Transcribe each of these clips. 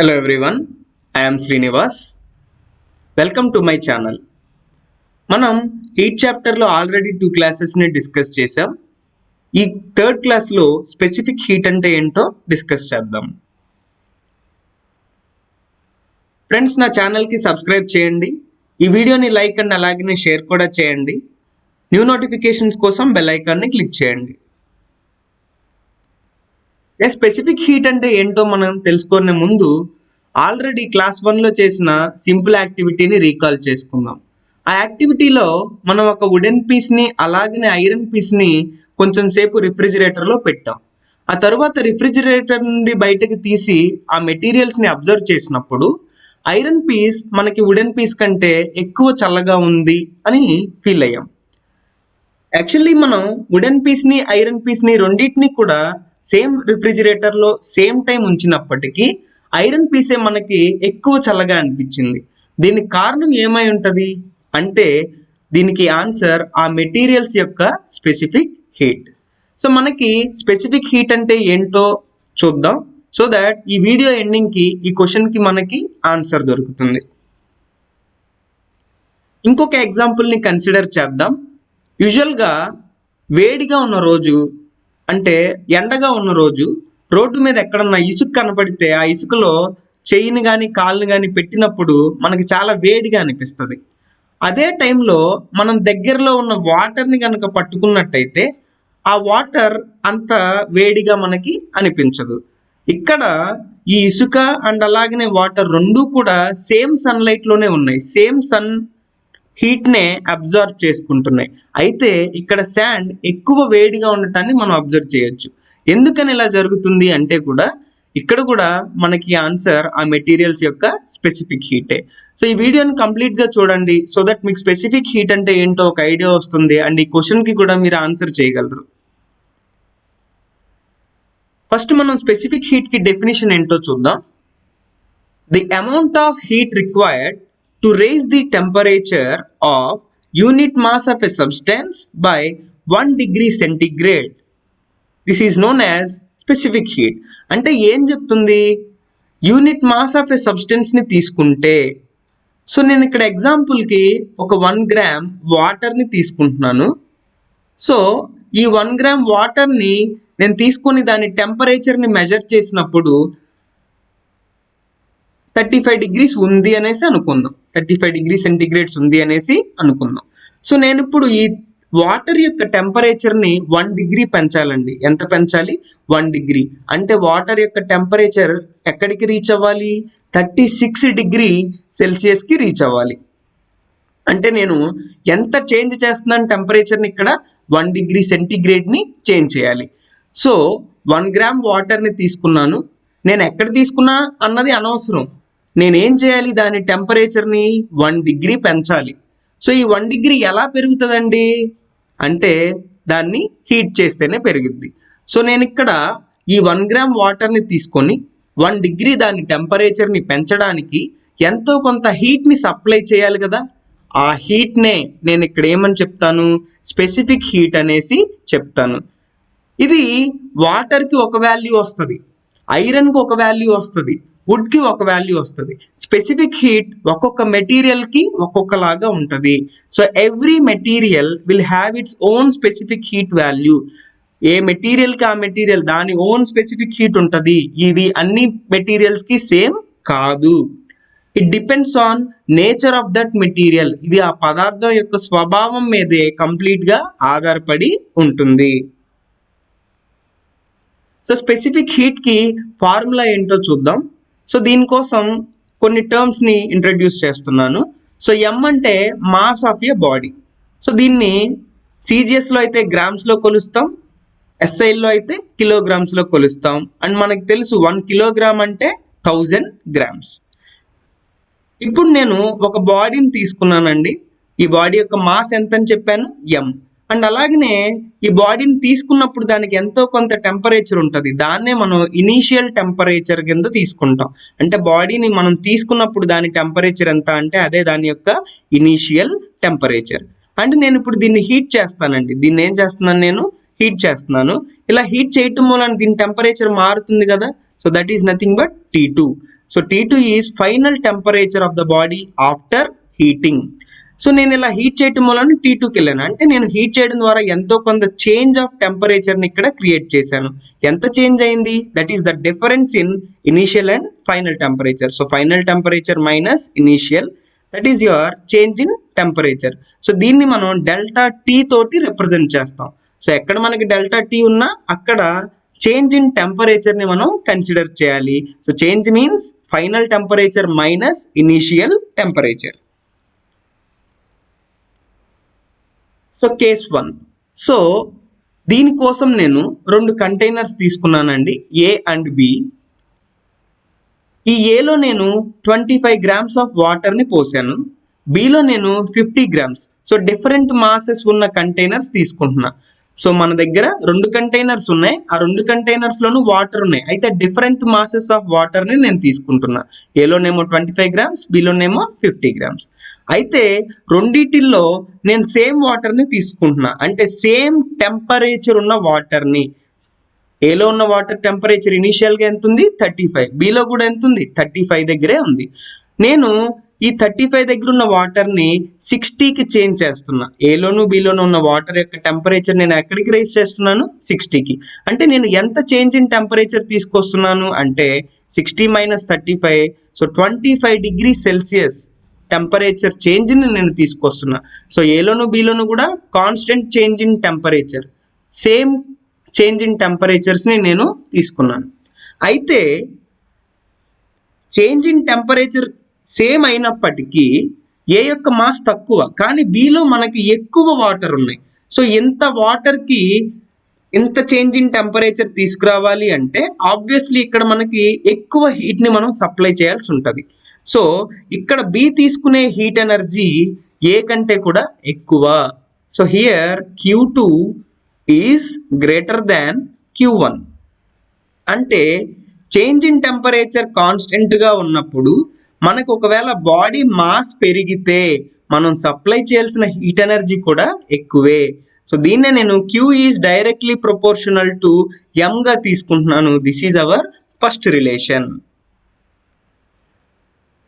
Hello everyone, I am Srinivas. Welcome to my channel. మనం heat చాప్టర్లో already 2 క్లాసెస్ని discuss చేసాం. ఈ థర్డ్ క్లాస్లో స్పెసిఫిక్ హీట్ అంటే ఏంటో డిస్కస్ చేద్దాం. ఫ్రెండ్స్, నా ఛానల్కి సబ్స్క్రైబ్ చేయండి. ఈ వీడియోని లైక్ అండ్ అలాగే షేర్ కూడా చేయండి. న్యూ నోటిఫికేషన్స్ కోసం బెల్ ఐకాన్ని క్లిక్ చేయండి. స్పెసిఫిక్ హీట్ అంటే ఏంటో మనం తెలుసుకునే ముందు ఆల్రెడీ క్లాస్ 1లో చేసిన సింపుల్ యాక్టివిటీని రీకాల్ చేసుకుందాం. ఆ యాక్టివిటీలో మనం ఒక వుడెన్ పీస్ని అలాగనే ఐరన్ పీస్ని కొంచెం సేపు రిఫ్రిజిరేటర్లో పెట్టాం. ఆ తర్వాత రిఫ్రిజిరేటర్ నుండి బయటకు తీసి ఆ మెటీరియల్స్ని అబ్జర్వ్ చేసినప్పుడు ఐరన్ పీస్ మనకి వుడెన్ పీస్ కంటే ఎక్కువ చల్లగా ఉంది అని ఫీల్ అయ్యాం. యాక్చువల్లీ మనం వుడెన్ పీస్ని ఐరన్ పీస్ని రెండింటిని కూడా సేమ్ రిఫ్రిజిరేటర్లో సేమ్ టైం ఉంచినప్పటికీ ఐరన్ పీసే మనకి ఎక్కువ చల్లగా అనిపించింది. దీనికి కారణం ఏమై ఉంటుంది అంటే దీనికి ఆన్సర్ ఆ మెటీరియల్స్ యొక్క స్పెసిఫిక్ హీట్. సో మనకి స్పెసిఫిక్ హీట్ అంటే ఏంటో చూద్దాం, సో దాట్ ఈ వీడియో ఎండింగ్కి ఈ క్వశ్చన్కి మనకి ఆన్సర్ దొరుకుతుంది. ఇంకొక ఎగ్జాంపుల్ని కన్సిడర్ చేద్దాం. యూజువల్గా వేడిగా ఉన్న రోజు అంటే ఎండగా ఉన్న రోజు రోడ్డు మీద ఎక్కడన్నా ఇసుక కనపడితే ఆ ఇసుకలో చెయ్యిని కానీ కాళ్ళని కానీ పెట్టినప్పుడు మనకి చాలా వేడిగా అనిపిస్తుంది. అదే టైంలో మనం దగ్గరలో ఉన్న వాటర్ని కనుక పట్టుకున్నట్టయితే ఆ వాటర్ అంత వేడిగా మనకి అనిపించదు. ఇక్కడ ఈ ఇసుక అండ్ అలాగనే వాటర్ రెండూ కూడా సేమ్ సన్లైట్లోనే ఉన్నాయి, సేమ్ సన్ హీట్నే అబ్జర్వ్ చేసుకుంటున్నాయి. అయితే ఇక్కడ శాండ్ ఎక్కువ వేడిగా ఉండటాన్ని మనం అబ్జర్వ్ చేయొచ్చు. ఎందుకని ఇలా జరుగుతుంది అంటే కూడా ఇక్కడ కూడా మనకి ఆన్సర్ ఆ మెటీరియల్స్ యొక్క స్పెసిఫిక్ హీటే. సో ఈ వీడియోని కంప్లీట్గా చూడండి, సో దట్ మీకు స్పెసిఫిక్ హీట్ అంటే ఏంటో ఒక ఐడియా వస్తుంది అండ్ ఈ క్వశ్చన్కి కూడా మీరు ఆన్సర్ చేయగలరు. ఫస్ట్ మనం స్పెసిఫిక్ హీట్కి డెఫినేషన్ ఏంటో చూద్దాం. The amount of heat required to raise the temperature of unit mass of a substance by 1 degree centigrade. This is known as specific heat. అంటే ఏం చెప్తుంది, యూనిట్ మాస్ ఆఫ్ ఏ సబ్స్టెన్స్ని తీసుకుంటే, so నేను ఇక్కడ ఎగ్జాంపుల్కి ఒక 1 గ్రామ్ వాటర్ని తీసుకుంటున్నాను. సో ఈ 1 గ్రామ్ వాటర్ని నేను తీసుకొని దాని టెంపరేచర్ని మెజర్ చేసినప్పుడు 35 degrees ఉంది అనేసి అనుకుందాం, 35 degrees సెంటిగ్రేడ్స్ ఉంది అనేసి అనుకుందాం. సో నేను ఇప్పుడు ఈ వాటర్ యొక్క టెంపరేచర్ని 1 degree పెంచాలండి. ఎంత పెంచాలి? 1 degree. అంటే వాటర్ యొక్క టెంపరేచర్ ఎక్కడికి రీచ్ అవ్వాలి? 36 degree సెల్సియస్కి రీచ్ అవ్వాలి. అంటే నేను ఎంత చేంజ్ చేస్తున్నాను టెంపరేచర్ని? ఇక్కడ 1 degree సెంటిగ్రేడ్ని చేంజ్ చేయాలి. సో 1 గ్రామ్ వాటర్ని తీసుకున్నాను. నేను ఎక్కడ తీసుకున్నా అన్నది అనవసరం, నేనేం చేయాలి? దాని టెంపరేచర్ని 1 degree పెంచాలి. సో ఈ 1 degree ఎలా పెరుగుతుందండి అంటే దాన్ని హీట్ చేస్తేనే పెరుగుద్ది. సో నేను ఇక్కడ ఈ 1 గ్రామ్ వాటర్ని తీసుకొని 1 degree దాని టెంపరేచర్ని పెంచడానికి ఎంతో కొంత హీట్ని సప్లై చేయాలి కదా. ఆ హీట్నే నేను ఇక్కడ ఏమని చెప్తాను? స్పెసిఫిక్ హీట్ అనేసి చెప్తాను. ఇది వాటర్కి ఒక వాల్యూ వస్తుంది, ఐరన్కి ఒక వాల్యూ వస్తుంది, వుడ్కి ఒక వాల్యూ వస్తుంది. స్పెసిఫిక్ హీట్ ఒక్కొక్క మెటీరియల్కి ఒక్కొక్కలాగా ఉంటుంది. So every material will have its own specific heat value. ఏ మెటీరియల్కి ఆ మెటీరియల్ దాని ఓన్ స్పెసిఫిక్ హీట్ ఉంటుంది. ఇది అన్ని మెటీరియల్స్కి సేమ్ కాదు. It depends on nature of that material. ఇది ఆ పదార్థం యొక్క స్వభావం మీదే కంప్లీట్గా ఆధారపడి ఉంటుంది. సో స్పెసిఫిక్ హీట్కి ఫార్ములా ఏంటో చూద్దాం. సో దీనికోసం కొన్ని టర్మ్స్ని ఇంట్రడ్యూస్ చేస్తున్నాను. సో ఎం అంటే mass of a body. So దీన్ని సిజిఎస్లో అయితే గ్రామ్స్లో కొలుస్తాం, ఎస్ఐల్లో అయితే కిలోగ్రామ్స్లో కొలుస్తాం. అండ్ మనకు తెలుసు 1 kilogram అంటే 1000 grams. ఇప్పుడు నేను ఒక బాడీని తీసుకున్నానండి. ఈ బాడీ యొక్క మాస్ ఎంత అని చెప్పాను? ఎం. అండ్ అలాగనే ఈ బాడీని తీసుకున్నప్పుడు దానికి ఎంతో కొంత టెంపరేచర్ ఉంటుంది, దాన్నే మనం ఇనీషియల్ టెంపరేచర్ కింద తీసుకుంటాం. అంటే బాడీని మనం తీసుకున్నప్పుడు దాని టెంపరేచర్ ఎంత అంటే అదే దాని యొక్క ఇనీషియల్ టెంపరేచర్. అండ్ నేను ఇప్పుడు దీన్ని హీట్ చేస్తానండి. దీన్ని ఏం చేస్తున్నాను? నేను హీట్ చేస్తున్నాను. ఇలా హీట్ చేయటం వలన దీని టెంపరేచర్ మారుతుంది కదా. So that is nothing but T2. So T2 is final temperature of the body after heating. So నేను ఇలా హీట్ చేయటం వలన T2కి వెళ్ళాను. అంటే నేను హీట్ చేయడం ద్వారా ఎంతో కొంత చేంజ్ ఆఫ్ టెంపరేచర్ని ఇక్కడ క్రియేట్ చేశాను. ఎంత చేంజ్ అయింది? That is the difference in initial and final temperature. So final temperature minus initial, that is your change in temperature. So దీన్ని మనం డెల్టా T తోటి రిప్రజెంట్ చేస్తాం. సో ఎక్కడ మనకి డెల్టా T ఉన్నా అక్కడ చేంజ్ ఇన్ టెంపరేచర్ని మనం కన్సిడర్ చేయాలి. So change means final temperature minus initial temperature. So case 1. So దీనికోసం నేను 2 కంటైనర్స్ తీసుకున్నానండి, A అండ్ B. ఈ Aలో నేను 25 grams ఆఫ్ వాటర్ని పోసాను, Bలో నేను 50 grams. సో డిఫరెంట్ మాసెస్ ఉన్న కంటైనర్స్ తీసుకుంటున్నా. సో మన దగ్గర 2 కంటైనర్స్ ఉన్నాయి, ఆ 2 కంటైనర్స్లోనూ వాటర్ ఉన్నాయి. అయితే డిఫరెంట్ మాసెస్ ఆఫ్ వాటర్ని నేను తీసుకుంటున్నా. ఏలోనేమో 25 grams, Bలోనేమో 50 grams. అయితే రెండిటిల్లో నేను సేమ్ వాటర్ని తీసుకుంటున్నా, అంటే సేమ్ టెంపరేచర్ ఉన్న వాటర్ని. ఏలో ఉన్న వాటర్ టెంపరేచర్ ఇనీషియల్గా ఎంత ఉంది? 35. Bలో కూడా ఎంత ఉంది? 35 దగ్గరే ఉంది. నేను ఈ 35 దగ్గర ఉన్న వాటర్ని 60కి చేంజ్ చేస్తున్నా. ఏలోను Bలోను ఉన్న వాటర్ యొక్క టెంపరేచర్ నేను ఎక్కడికి రైజ్ చేస్తున్నాను? 60కి. అంటే నేను ఎంత చేంజ్ ఇన్ టెంపరేచర్ తీసుకొస్తున్నాను అంటే 60 minus 35, so 25 degree Celsius temperature చేంజ్ని నేను తీసుకొస్తున్నా. సో ఏలోను Bలోను కూడా constant change in temperature, same change in టెంపరేచర్స్ని నేను తీసుకున్నాను. అయితే చేంజ్ ఇన్ టెంపరేచర్ సేమ్ అయినప్పటికీ ఏ యొక్క మాస్ తక్కువ, కానీ Bలో మనకి ఎక్కువ వాటర్ ఉన్నాయి. సో ఇంత వాటర్కి ఇంత చేంజ్ ఇన్ టెంపరేచర్ తీసుకురావాలి అంటే ఆబ్వియస్లీ ఇక్కడ మనకి ఎక్కువ హీట్ని మనం సప్లై చేయాల్సి ఉంటుంది. సో ఇక్కడ B తీసుకునే హీట్ ఎనర్జీ A కంటే కూడా ఎక్కువ. So here Q2 is greater than Q1. అంటే చేంజ్ ఇన్ టెంపరేచర్ కాన్స్టెంట్గా ఉన్నప్పుడు మనకు ఒకవేళ బాడీ మాస్ పెరిగితే మనం సప్లై చేయాల్సిన హీట్ ఎనర్జీ కూడా ఎక్కువే. సో దీన్నే నేను Q is directly proportional to M గా తీసుకుంటున్నాను. This is our first relation.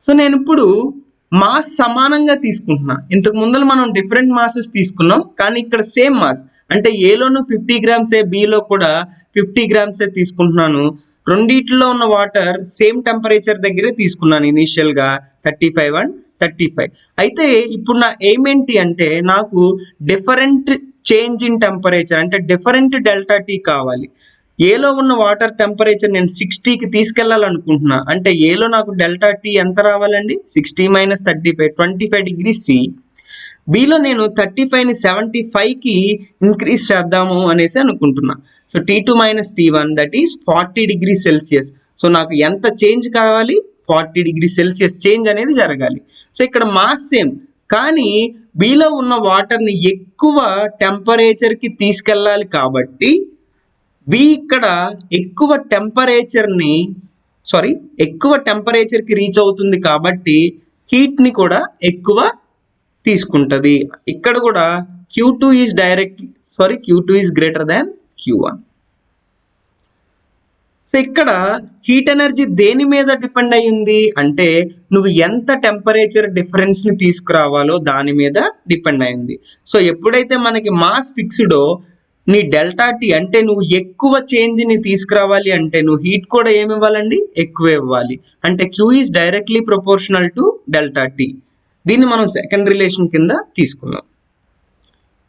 So నేను ఇప్పుడు మాస్ సమానంగా తీసుకుంటున్నా. ఇంతకు ముందర మనం డిఫరెంట్ మాసెస్ తీసుకున్నాం, కానీ ఇక్కడ సేమ్ మాస్. అంటే ఏలోను 50 grams, Bలో కూడా 50 grams తీసుకుంటున్నాను. రెండిట్లో ఉన్న వాటర్ సేమ్ టెంపరేచర్ దగ్గరే తీసుకున్నాను ఇనీషియల్గా, 35 and 35. అయితే ఇప్పుడు నా ఎయిమ్ ఏంటి అంటే నాకు డిఫరెంట్ చేంజ్ ఇన్ టెంపరేచర్, అంటే డిఫరెంట్ డెల్టా T కావాలి. ఏలో ఉన్న వాటర్ టెంపరేచర్ నేను 60కి తీసుకెళ్లాలనుకుంటున్నా. అంటే ఏలో నాకు డెల్టా T ఎంత రావాలండి? 60 మైనస్ 35, 25 డిగ్రీ C. Bలో నేను 35ని 75కి ఇంక్రీజ్ చేద్దాము అనేసి అనుకుంటున్నా. So T2 minus T1 that is 40 degree Celsius. So నాకు ఎంత చేంజ్ కావాలి? 40 డిగ్రీ సెల్సియస్ చేంజ్ అనేది జరగాలి. సో ఇక్కడ మాస్ సేమ్, కానీ Bలో ఉన్న వాటర్ని ఎక్కువ టెంపరేచర్కి తీసుకెళ్ళాలి కాబట్టి B ఇక్కడ ఎక్కువ టెంపరేచర్కి రీచ్ అవుతుంది కాబట్టి హీట్ని కూడా ఎక్కువ తీసుకుంటుంది. ఇక్కడ కూడా Q2 is greater than Q1. So ఇక్కడ హీట్ ఎనర్జీ దేని మీద డిపెండ్ అయ్యింది అంటే నువ్వు ఎంత టెంపరేచర్ డిఫరెన్స్ని తీసుకురావాలో దాని మీద డిపెండ్ అయింది. సో ఎప్పుడైతే మనకి మాస్ ఫిక్స్డో నీ డెల్టా T, అంటే నువ్వు ఎక్కువ చేంజ్ని తీసుకురావాలి అంటే నువ్వు హీట్ కూడా ఏమి ఇవ్వాలండి? ఎక్కువ ఇవ్వాలి. అంటే Q is directly proportional to delta T. దీన్ని మనం సెకండ్ రిలేషన్ కింద తీసుకున్నాం.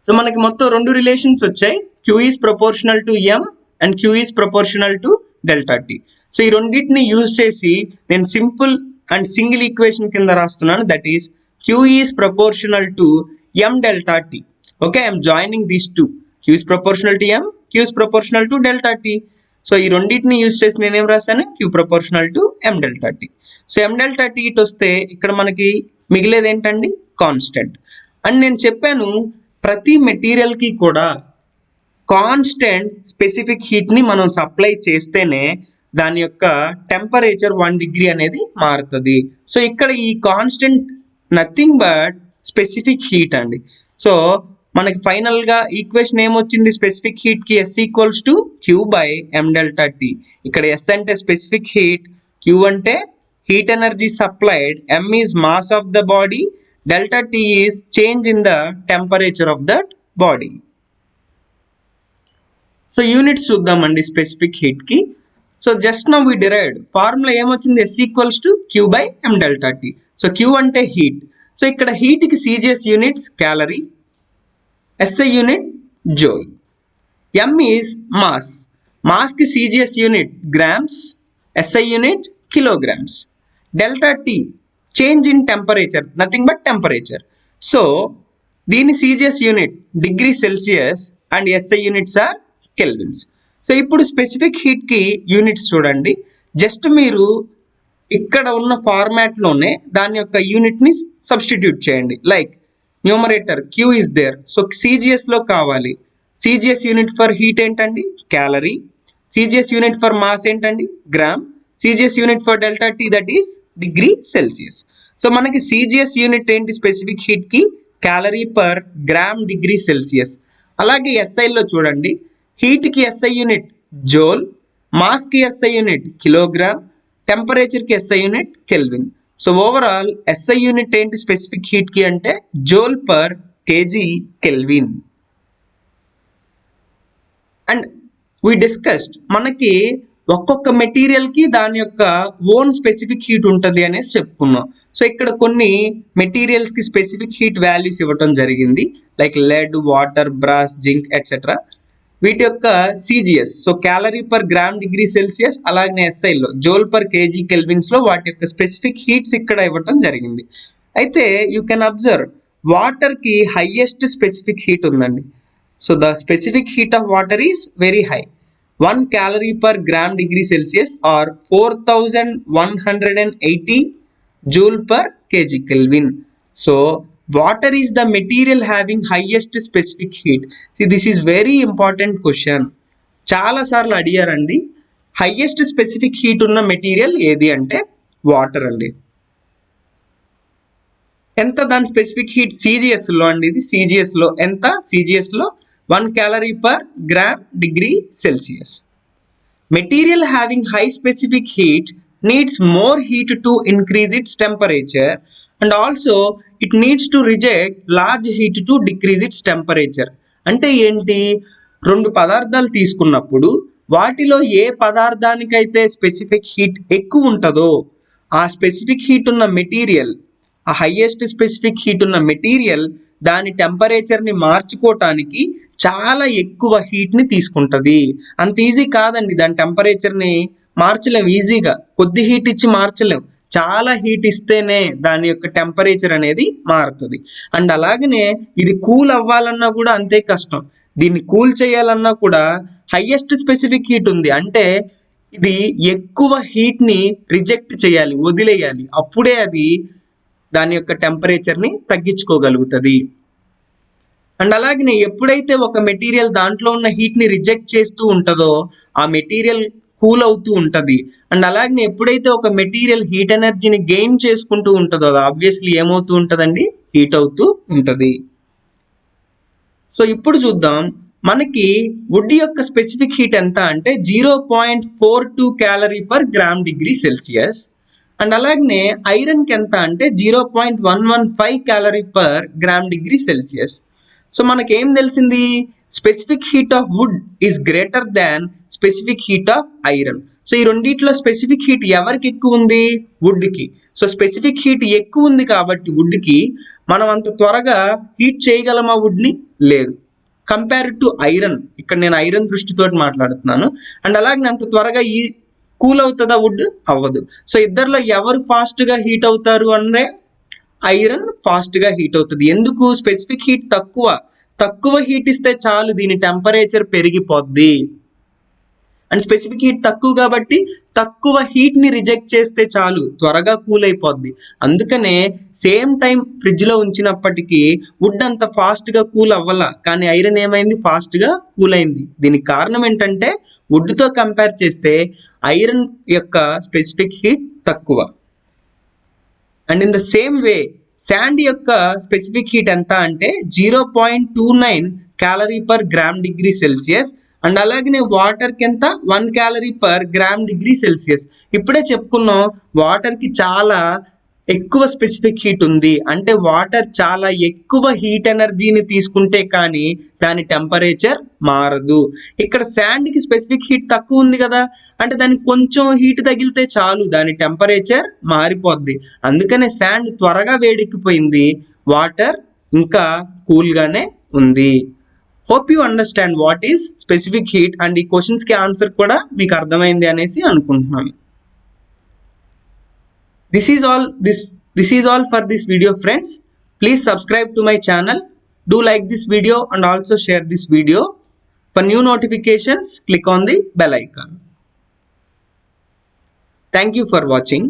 సో మనకి మొత్తం 2 రిలేషన్స్ వచ్చాయి. Q is proportional to M and Q is proportional to delta T. So ఈ రెండింటిని యూజ్ చేసి నేను సింపుల్ అండ్ సింగిల్ ఈక్వేషన్ కింద రాస్తున్నాను. That is Q is proportional to M delta T. Okay, I'm joining these two. Q is proportional to M, Q is proportional to delta T. So ఈ రెండింటిని use చేసి నేనేం రాశాను? Q proportional to M delta T. So M delta T ఇటు వస్తే ఇక్కడ మనకి మిగిలేది ఏంటండి? కాన్స్టెంట్. అండ్ నేను చెప్పాను ప్రతి మెటీరియల్కి కూడా కాన్స్టెంట్ స్పెసిఫిక్ హీట్ని మనం సప్లై చేస్తేనే దాని యొక్క టెంపరేచర్ 1 డిగ్రీ అనేది మారుతుంది. సో ఇక్కడ ఈ constant nothing but specific heat అండి. సో మనకి ఫైనల్గా ఈక్వేషన్ ఏమొచ్చింది? స్పెసిఫిక్ హీట్కి S equals to Q by M delta T. ఇక్కడ S అంటే స్పెసిఫిక్ హీట్, Q అంటే heat energy supplied, m is mass of the body, delta T is change in the temperature of that body. So units చూద్దామండి specific హీట్కి. So just now we derived formula ఏమొచ్చింది, S equals to Q by M delta T. So Q అంటే heat. So ఇక్కడ హీట్కి CGS units calorie, SI unit joule, M is mass, మాస్కి CGS unit grams, SI unit kilograms, delta T change in temperature, nothing but temperature. So దీని CGS unit degree Celsius and SI units are kelvins. So ఇప్పుడు specific హీట్కి units చూడండి. Just మీరు ఇక్కడ ఉన్న ఫార్మాట్లోనే దాని యొక్క యూనిట్ని సబ్స్టిట్యూట్ చేయండి. Like numerator Q is there, so సిజిఎస్లో కావాలి. సిజిఎస్ యూనిట్ ఫర్ హీట్ ఏంటండి, calorie. CGS unit for mass ఏంటండి, gram. CGS unit for delta T that is degree Celsius. So మనకి సిజిఎస్ యూనిట్ ఏంటి స్పెసిఫిక్ హీట్కి, calorie per gram degree Celsius. అలాగే ఎస్ఐలో చూడండి, హీట్కి ఎస్ఐ యూనిట్ జోల్, మాస్కి ఎస్ఐ యూనిట్ కిలోగ్రామ్, టెంపరేచర్కి SI unit kelvin. So overall SI unit ఏంటి స్పెసిఫిక్ హీట్కి అంటే joule per KG kelvin. And we discussed మనకి ఒక్కొక్క మెటీరియల్కి దాని యొక్క ఓన్ స్పెసిఫిక్ హీట్ ఉంటుంది అనేసి చెప్పుకున్నాం. సో ఇక్కడ కొన్ని మెటీరియల్స్కి స్పెసిఫిక్ హీట్ వాల్యూస్ ఇవ్వటం జరిగింది, like lead, water, brass, zinc etcetera. వీటి యొక్క CGS, so calorie per gram degree Celsius, అలాగే ఎస్ఐలో జోల్ పర్ కేజీ కెల్విన్స్లో వాటి యొక్క స్పెసిఫిక్ హీట్స్ ఇక్కడ ఇవ్వటం జరిగింది. అయితే యూ కెన్ అబ్జర్వ్ వాటర్కి హైయెస్ట్ స్పెసిఫిక్ హీట్ ఉందండి. So the specific heat of water is very high, 1 calorie per gram degree Celsius or 4180 joule per kg Kelvin. So water is the material having highest specific heat. See, this is very important question. చాలా సార్లు అడిగారండి, highest specific heat ఉన్న material ఏది అంటే water అండి. ఎంత దాని specific heat సిజిఎస్లో అండి, ఇది సిజిఎస్లో ఎంత, సిజిఎస్లో 1 calorie per gram degree Celsius. Material having high specific heat needs more heat to increase its temperature, and also it needs to reject large heat to decrease its temperature. అంటే ఏంటి, రెండు పదార్థాలు తీసుకున్నప్పుడు వాటిలో ఏ పదార్థానికైతే specific heat ఎక్కువ ఉంటుందో ఆ specific heat ఉన్న మెటీరియల్, ఆ హైయెస్ట్ స్పెసిఫిక్ హీట్ ఉన్న మెటీరియల్ దాని టెంపరేచర్ని మార్చుకోవటానికి చాలా ఎక్కువ హీట్ని తీసుకుంటుంది. అంత ఈజీ కాదండి, దాని టెంపరేచర్ని మార్చలేం ఈజీగా, కొద్ది హీట్ ఇచ్చి మార్చలేం, చాలా హీట్ ఇస్తేనే దాని యొక్క టెంపరేచర్ అనేది మారుతుంది. అండ్ అలాగనే ఇది కూల్ అవ్వాలన్నా కూడా అంతే కష్టం, దీన్ని కూల్ చేయాలన్నా కూడా హైయెస్ట్ స్పెసిఫిక్ హీట్ ఉంది అంటే ఇది ఎక్కువ హీట్ని రిజెక్ట్ చేయాలి, వదిలేయాలి, అప్పుడే అది దాని యొక్క టెంపరేచర్ని తగ్గించుకోగలుగుతుంది. అండ్ అలాగే ఎప్పుడైతే ఒక మెటీరియల్ దాంట్లో ఉన్న హీట్ని రిజెక్ట్ చేస్తూ ఉంటుందో ఆ మెటీరియల్ కూల్ అవుతూ ఉంటుంది. అండ్ అలాగే ఎప్పుడైతే ఒక మెటీరియల్ హీట్ ఎనర్జీని గెయిన్ చేసుకుంటూ ఉంటుందో అది ఆబ్వియస్లీ ఏమవుతూ ఉంటుందండి, హీట్ అవుతూ ఉంటుంది. సో ఇప్పుడు చూద్దాం, మనకి వుడ్ యొక్క స్పెసిఫిక్ హీట్ ఎంత అంటే 0.42 calorie per gram degree Celsius. And అలాగనే ఐరన్కి ఎంత అంటే 0.115 calorie per gram degree Celsius. So మనకేం తెలిసింది, specific heat of wood is greater than specific heat of iron. So ఈ రెండిట్లో స్పెసిఫిక్ హీట్ ఎవరికి ఎక్కువ ఉంది, వుడ్కి. సో స్పెసిఫిక్ హీట్ ఎక్కువ ఉంది కాబట్టి వుడ్కి మనం అంత త్వరగా హీట్ చేయగలమా వుడ్ని, లేదు, కంపేర్ టు ఐరన్. ఇక్కడ నేను ఐరన్ దృష్టితో మాట్లాడుతున్నాను. అండ్ అలాగే అంత త్వరగా ఈ కూల్ అవుతుందా వుడ్, అవ్వదు. సో ఇద్దరిలో ఎవరు ఫాస్ట్గా హీట్ అవుతారు అంటే ఐరన్ ఫాస్ట్గా హీట్ అవుతుంది. ఎందుకు, స్పెసిఫిక్ హీట్ తక్కువ హీట్ ఇస్తే చాలు దీని టెంపరేచర్ పెరిగిపోద్ది. అండ్ స్పెసిఫిక్ హీట్ తక్కువ కాబట్టి తక్కువ హీట్ని రిజెక్ట్ చేస్తే చాలు త్వరగా కూల్ అయిపోద్ది. అందుకనే సేమ్ టైం ఫ్రిడ్జ్లో ఉంచినప్పటికీ వుడ్ అంత ఫాస్ట్గా కూల్ అవ్వాల, కానీ ఐరన్ ఏమైంది, ఫాస్ట్గా కూల్ అయింది. దీనికి కారణం ఏంటంటే వుడ్తో కంపేర్ చేస్తే ఐరన్ యొక్క స్పెసిఫిక్ హీట్ తక్కువ. And in the same way sand యొక్క స్పెసిఫిక్ హీట్ ఎంత అంటే 0.29 calorie per gram degree Celsius and అలాగే వాటర్కి ఎంత 1 calorie per gram degree Celsius. ఇప్పుడే చెప్పుకున్నాం వాటర్కి చాలా ఎక్కువ స్పెసిఫిక్ హీట్ ఉంది, అంటే వాటర్ చాలా ఎక్కువ హీట్ ఎనర్జీని తీసుకుంటే కానీ దాని టెంపరేచర్ మారదు. ఇక్కడ శాండ్కి స్పెసిఫిక్ హీట్ తక్కువ ఉంది కదా, అంటే దానికి కొంచెం హీట్ తగిలితే చాలు దాని టెంపరేచర్ మారిపోద్ది. అందుకనే శాండ్ త్వరగా వేడెక్కిపోయింది, వాటర్ ఇంకా కూల్గానే ఉంది. Hope you understand what is specific heat. And ఈ క్వశ్చన్స్కి ఆన్సర్ కూడా మీకు అర్థమైంది అనేసి అనుకుంటున్నాను. This is all for this video, friends. Please subscribe to my channel. Do like this video and also share this video. For new notifications, click on the bell icon. Thank you for watching.